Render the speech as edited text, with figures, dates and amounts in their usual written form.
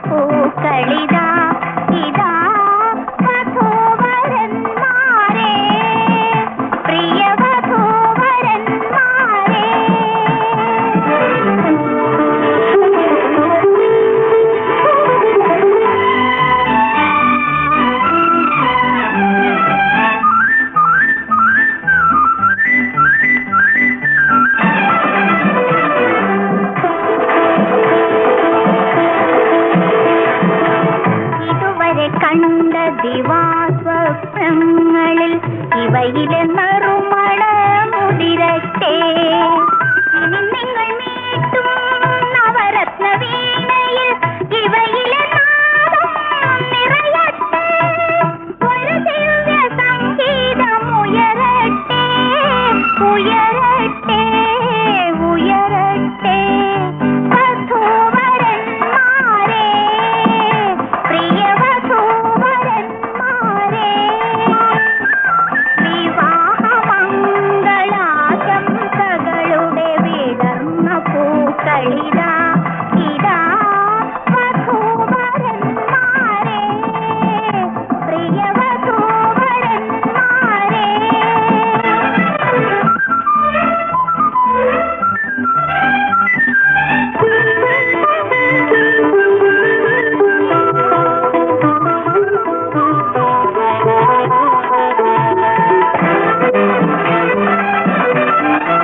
പൂക്കളിതാ ഇതാ വധൂവരന്മാരെ, പ്രിയ വധൂവരന്മാരെ. കണ്ട ദിവാസ്വപ്നങ്ങളിൽ ഇവയിലെ നറുമണ മുതിരട്ടെ. ഇനി നിങ്ങൾ മീട്ടും നവരത്ന വീണയിൽ ഇവയിലെ നാദം നിറയട്ടെ. ഒരു ദിവ്യ സംഗീതം ഉയരട്ടെ, ഉയരട്ടെ, ഉയരട്ടെ. വധൂവരന്മാരെ, പ്രിയ വിവാഹമംഗളാശംസകളുടെ വിടർന്ന പൂക്കളിതാ